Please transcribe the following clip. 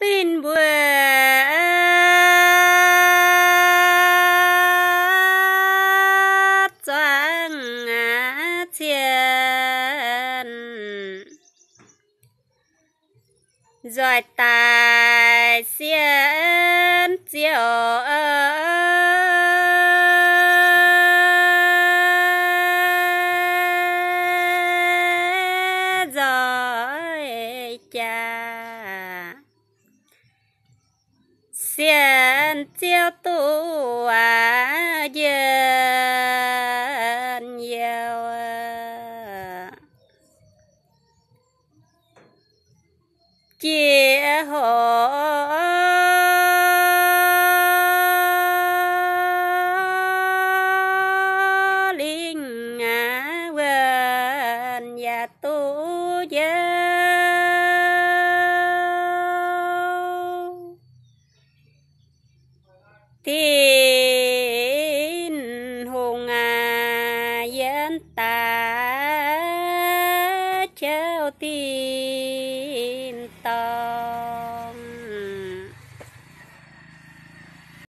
Pin bùa choang thiên rồi tài xiên chiều rồi cha xiên chiều tu dân nhiều chia hồ linh vườn nhà tu dân tin hùng dân ta treo tin to